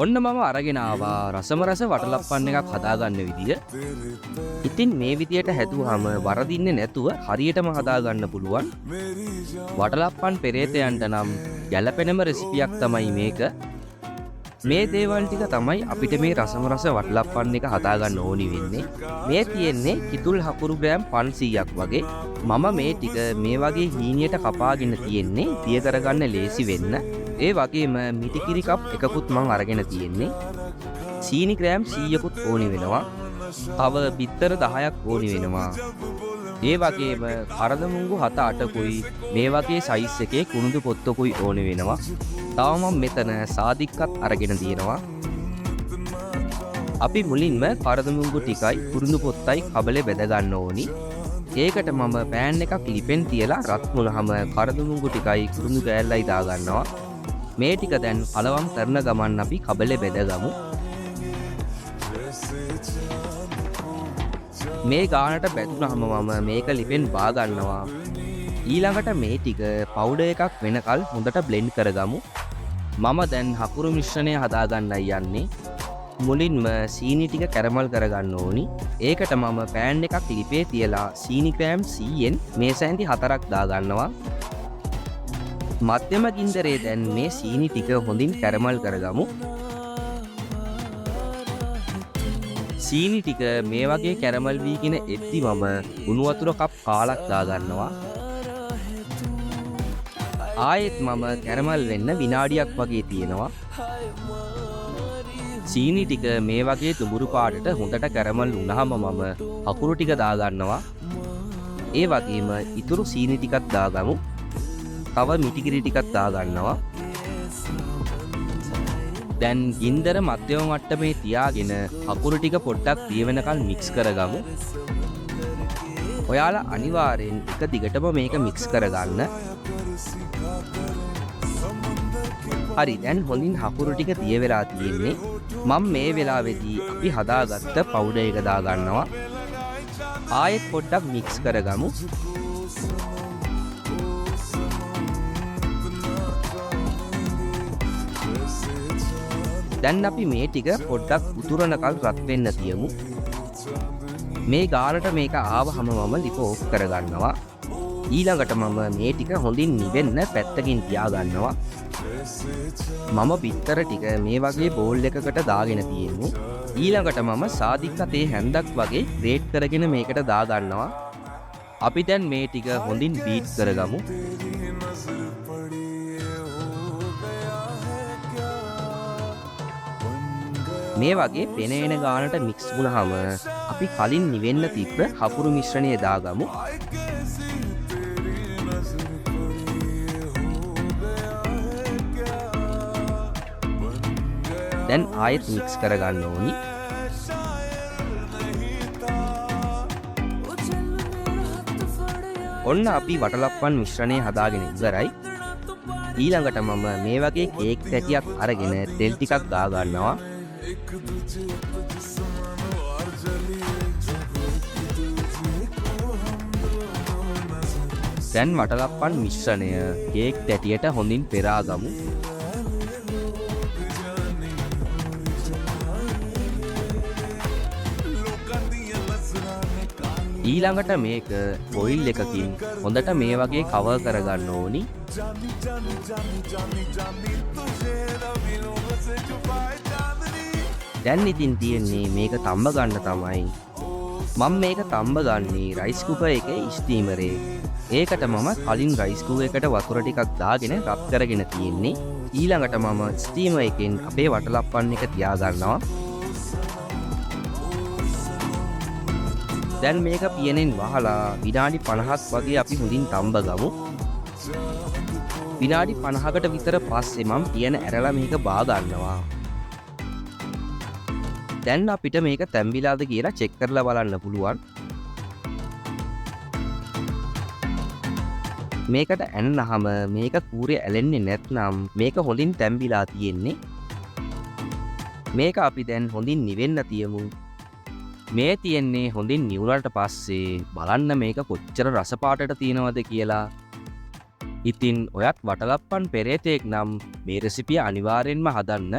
ඔන්න මම අරගෙන ආවා රසම රස වටලප්පන් එකක් හදාගන්න විදිය. ඉතින් මේ විදියට හැදුවාම වරදින්නේ නැතුව හරියටම හදාගන්න පුළුවන්. වටලප්පන් පෙරේතයන්ට නම් ගැළපෙනම රෙසිපියක් තමයි මේක. මේ දේවල් ටික තමයි අපිට මේ රසම රස වටලප්පන් එක හදාගන්න ඕනි වෙන්නේ. මේ තියෙන්නේ කිතුල් හකුරු ග්‍රෑම් 500ක් වගේ. මම මේ ටික මේ වගේ හීනියට කපාගෙන තියෙන්නේ දිය කරගන්න ලේසි වෙන්න. ඒ වගේම මිටිකිරි කප් එකකුත් මං අරගෙන තියෙන්නේ. සීනි ග්‍රෑම් 100කුත් ඕනි වෙනවා. තව බිත්තර 10ක් ඕනි වෙනවා. ඒ වගේම කරදමුංගු 7-8කුයි මේ වගේ සයිස් එකේ කුණුදු පොත්තකුයි ඕනි වෙනවා. තව මම මෙතන සාදික්කත් අරගෙන තියෙනවා. අපි මුලින්ම කරදමුංගු ටිකයි කුරුඳු පොත්තයි කබලේ බෙද ගන්න ඕනි. ඒකට මම පෑන් එකක් ලිපෙන් තියලා රත් වුණාම කරදමුංගු ටිකයි කුරුඳු කෑල්ලයි දා ගන්නවා. මේ ටික දැන් පළවම් කරන ගමන් අපි කබලේ බෙදගමු. මේ ගානට බැදුනහම මම මේක ලිපෙන් බා ගන්නවා. ඊළඟට මේ ටික පවුඩර් එකක් වෙනකල් හොඳට බ්ලෙන්ඩ් කරගමු. මම දැන් හකුරු මිශ්‍රණය හදාගන්නයි යන්නේ. මුලින්ම සීනි ටික කැරමල් කරගන්න ඕනි. ඒකට මම පෑන් එකක් ලිපේ තියලා සීනි ග්‍රෑම් 100න් මේසැන්ති 4ක් දාගන්නවා. මධ්‍යම ගින්දරේ දැන් මේ සීනි ටික හොඳින් කැරමල් කරගමු. සීනි ටික මේ වගේ කැරමල් වීගෙන එද්දි මම උණු වතුර කප් කාලක් දාගන්නවා. ආයෙත් මම කැරමල් වෙන්න විනාඩියක් වගේ තියෙනවා. සීනි ටික මේ වගේ දුඹුරු පාටට හොඳට කැරමල් වුණාම මම අකුරු ටික දාගන්නවා. ඒ වගේම ඉතුරු සීනි ටිකක් දාගමු. තව මිටිකිරි ටිකක් දාගන්නවා. දැන් ගින්දර මධ්‍යම මට්ටමේ තියාගෙන අකුරු ටික පොඩ්ඩක් දිය වෙනකල් මික්ස් කරගමු. ඔයාලා අනිවාර්යෙන් එක දිගටම මේක මික්ස් කරගන්න. හරි දැන් හොඳින් හකුරු ටික දිය වෙලා තියෙන්නේ. මම මේ වෙලාවේදී අපි හදාගත්ත පවුඩර් එක දාගන්නවා. ආයෙත් පොඩ්ඩක් මික්ස් කරගමු. දැන් අපි මේ ටික පොඩ්ඩක් උතුරනකල් රත් වෙන්න තියමු. මේ ගානට මේක ආවහම මම ලිප ඕෆ් කරගන්නවා. ඊළඟට මම මේ ටික හොඳින් නිවෙන්න පැත්තකින් තියාගන්නවා. මම බිත්තර ටික මේ වගේ බෝල් එකකට දාගෙන තියෙන්නේ. ඊළඟට මම සාදික්ක තේ හැන්දක් වගේ ග්‍රේට් කරගෙන මේකට දාගන්නවා. අපි දැන් මේ ටික හොඳින් බීට් කරගමු. මේ වගේ පෙනේන ගානට මික්ස් වුණාම අපි කලින් නිවෙන්න තිබ්බ හකුරු මිශ්‍රණය දාගමු. දැන් ආයෙත් මික්ස් කරගන්න ඕනි. ඔන්න අපි වටලප්පන් මිශ්‍රණය හදාගෙන ඉවරයි. ඊළඟට මම මේ වගේ කේක් පැටියක් අරගෙන තෙල් ටිකක් දාගන්නවා. දැන් වටලප්පන් මිශ්‍රණය කේක් තැටියට හොඳින් පෙරාගමු. ඊළඟට මේක ඔයිල් එකකින් හොඳට මේ වගේ කවර් කරගන්න ඕනි. දැන් ඉතින් තියෙන්නේ මේක තම්බ ගන්න තමයි. මම මේක තම්බ ගන්නේ රයිස් කුකර් එකේ ස්ටීමරේ. ඒකට මම කලින් රයිස් කුකර් එකට වතුර ටිකක් දාගෙන රත් කරගෙන තියෙන්නේ. ඊළඟට මම ස්ටීමර් එකෙන් අපේ වටලප්පන් එක තියාගන්නවා. දැන් මේක පියනෙන් වහලා විනාඩි 50ක් වගේ අපි හොඳින් තම්බ ගමු. විනාඩි 50කට විතර පස්සේ මම පියන ඇරලා මේක බා ගන්නවා. දැන් අපිට මේක තැම්බිලාද කියලා චෙක් කරලා බලන්න පුළුවන්. මේකට ඇන්නහම මේක කූරේ ඇලෙන්නේ නැත්නම් මේක හොඳින් තැම්බිලා තියෙන්නේ. මේක අපි දැන් හොඳින් නිවෙන්න තියමු. මේ තියෙන්නේ හොඳින් නිවුණාට පස්සේ බලන්න මේක කොච්චර රස පාටට තියෙනවද කියලා. ඉතින් ඔයත් වටලප්පන් පෙරේතෙක් නම් මේ රෙසිපිය අනිවාර්යෙන්ම හදන්න.